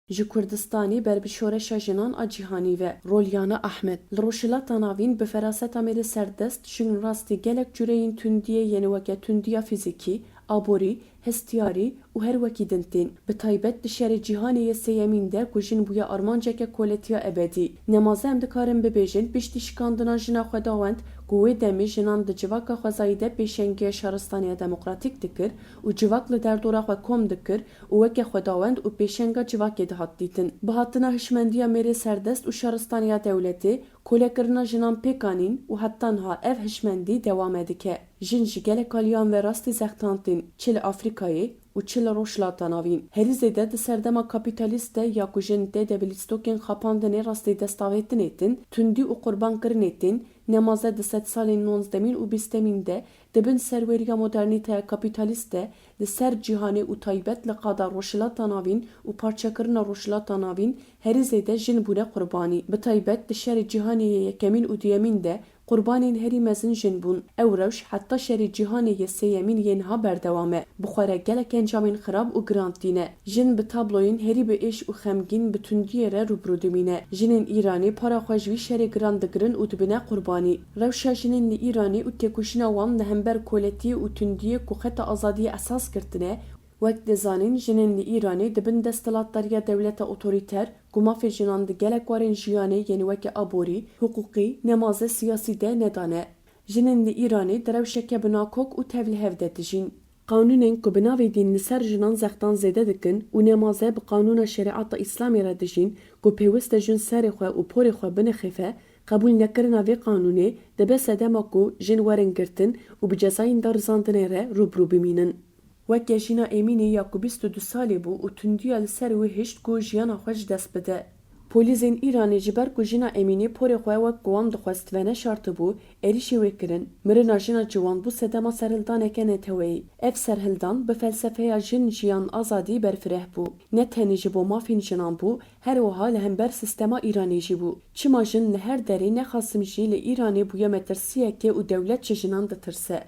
Ji Kurdistanê berbişoreşa jinan a cîhanî ve Rolyana Ahmed li Rojhilata navîn bi feraseta mêrê serdest jin rastî gelek cureyên tundiyê yên weke tundiya fîzîkî, aborî, hestiyarî û her wekî din tên. Bi taybet di şerê cîhanê yê sêyemîn de ku jin bûye armanceke koletiya ebedî. Nemaze em dikarin bibêjin piştî şikandina jina xwedawend ku wê demê jinan di civaka xwezayî de pêşengiya Şaristaniya Demokratîk dikir û civak li derdora xwe kom dikir û weke xwedawend û pêşenga civakê dihat dîtin. Bi hatina hişmendiya mêrê serdest û Şaristaniya Dewletê, kolekirina jinan pêkanîn û heta niha ev hişmendî dewam dike. Jin ji gelek aliyan ve rastî zextandin çi li Afrikayê û çi li Rojhilata navîn. Herîzê de di serdema kapîtalîst de ya ku jin dê de bi lîstokên xapandinê rastî destavêtinê tin, tundî û qurbankirinê tin, nemaze di sed salên nonzdemîn û bîstemîn de dibin serweriya modernîteya kapîtalîst de li ser cîhanê û taybet li qada Rojhilata navîn û parçekirina Rojhilata navîn herîzê de jin bûne qurbanî. Bi taybet di şerê cîhanê yê yekemîn û duyemîn de qurbanên herî mezin jin bûn. Ew rewş heta şerê cîhanê yê sêyemîn yê niha berdewam e. Bi xwe re gelek encamên xirab û girand tîne. Jin bi tabloyên herî bi êş û xemgîn bi tundiyê re rûbirû dimîne. Jinên Îranê para xwe ji vî şerê giran digirin û dibine qurbanî. Rewşa jinên li Îranê û têkoşîna wan li hember koletiyê û tundiyê ku xeta azadiyê esas girtine, wek dizanîn jinên li Îranê dibin desthilatdariya dewleta otorîter ku mafê jinan di gelek warên jiyanê yên weke aborî, hiqûqî, nemaze siyasî de nedane. Jinên li Îranê di rewşeke binakok û tevlihev de dijîn. Qanûnên ku bi navê dîn li ser jinan zextan zêde dikin û nemaze bi qanûna şerîata Îslamê re dijîn ku pêwîst e jin serê xwe û porê xwe binixêfe, qebûl nekirina vê qanûnê dibe sedema ku jin werin girtin û bi cezayên de rizandinê re rûbirû bimînin. Weke jîna Emînê ya ku 22 salê bû û tundiya li ser wê hişt ku jiyana xwe ji dest bide. Polîsên Îranê ji ber ku jîna Emînê porê xwe wek ku wan dixwest ve neşartibû, êrişê wê kirin. Mirina jina ciwan bû sedema serhildaneke neteweyî. Ev serhildan bi felsefeya jin jiyan azadî berfireh bû. Ne tenê ji bo mafên jinan bû, her wiha li hember sistema Îranê jî bû. Çima jin li her derê nexasim jî li Îranê bûye metirsiyeke û dewlet ji jinan ditirse.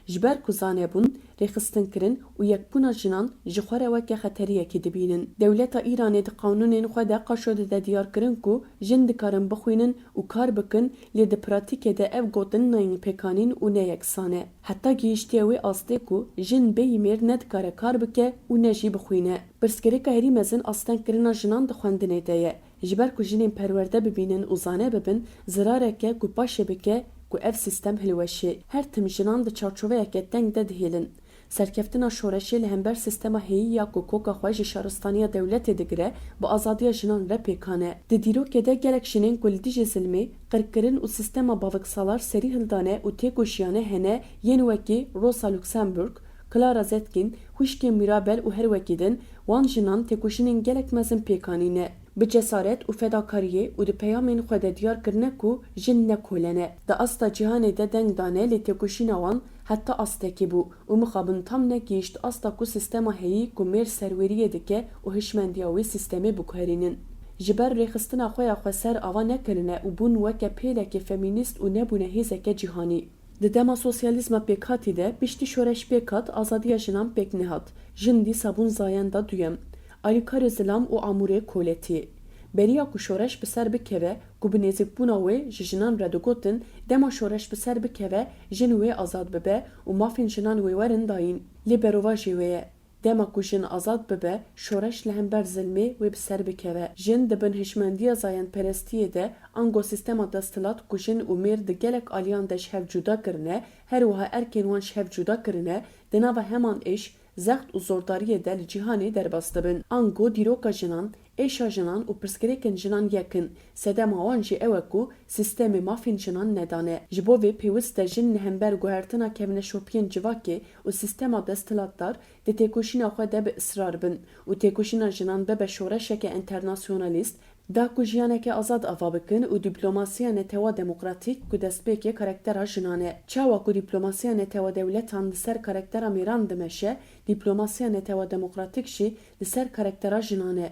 Ji ber ku zanebûn, rêxistinkirin û yekbûna jinan ji xwe re weke xeteriyekê dibînin. Dewleta Îranê di qanûnên xwe de qaşo dide diyarkirin ku jin dikarin bixwînin û kar bikin, lê di pratikê de ev gotin neyên pêkanîn û neyeksan e. Heta gihîştiya wê astê ku jin bêyî mêr ne dikare kar bike û ne jî bixwîne. Pirsgirêka herî mezin astengkirina jinan di xwendinê de ye. Ji ber ku jinên perwerde bibînin û zane bibin, zirareke ku paşê bike ku ev sistem hilweşê. Her tim jinan di çarçoveyeke teng de dihêlin. Serkeftina şoreşê li hember sistema heyî ya ku koka xwe ji Şaristaniya Dewletê digire, bi azadiya jinan re pêkane. Di dîrokê de gelek jinên ku li dijî zilmê, qirkirin û sistema baviksalar serî hildane û têkoşiyane hene yên wekî Rosa Luxemburg, Clara Zetkin, Huşkê Mirabel û her wekî din, wan jinan têkoşînên gelek mezin pêkanîne. Bi cesaret û fedakariyê û di peyamên xwe de diyar kirine ku jin nekolene. Di asta cîhanê de deng dane lê têkoşîna wan heta astekê bû û mixabin tam negihîşt asta ku sistema heyî ku mêr serweriyê dike û hişmendiya wê sistemê biguherînin. Ji ber rêxistina xwe ya xwe ser ava nekirine û bûn weke pêlekê femînîst û nebûne hêzeke cîhanî. Di dema sosyalîzma pêkhatî de piştî şoreş pêkhat, azadiya jinan pêk nehat. Jin dîsa bûn zayenda duyem. Alîkarê zilam û amûrê koletî. Beriya ku şoreş bi ser bikeve, ku bi nêzîkbûna wê ji jinan re digotin, dema şoreş bi ser bikeve, jin wê azad bibe û mafên jinan wê werin dayîn. Lê berova jî wê ye. Dema ku jin azad bibe, şoreş li hember zilmê wê bi ser bikeve. Jin dibin hişmendiya zayenperestiyê de ango sistema desthilat ku jin û mêr di gelek aliyan de ji hev cuda kirine, her wiha erkên wan ji hev cuda kirine, di nava heman êş, zext û zordariyê de li cîhanê derbas dibin. Ango dîroka jinan, êşa jinan û pirsgirêkên jinan yekin. Sedema wan jî ew e ku sistemê mafên jinan nedane. Ji bo vê pêwîst e jin li hember guhertina kevneşopiyên civakê û sistema desthilatdar di têkoşîna xwe de bi israr bin û têkoşîna jinan bibe şoreşeke internasyonalîst, da ku jiyaneke azad ava bikin û dîplomasiya netewa demokratîk ku destpêkê karaktera jinan e. Çawa ku dîplomasiya netewa dewletan li ser karaktera mêran dimeşe, dîplomasiya netewa demokratîk jî li ser karaktera jinan e.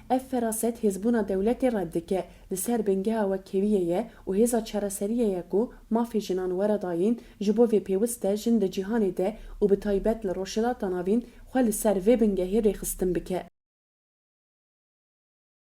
Ev feraset hêzbûna dewletê reddike, li ser bingeha wekeviyê ye û hêza çareseriyê ye ku mafê jinan were dayîn, ji bo vê pêwîst e jin di cîhanê de û bi taybet li Rojhilata navîn xwe li ser vê bingehê rêxistin bike.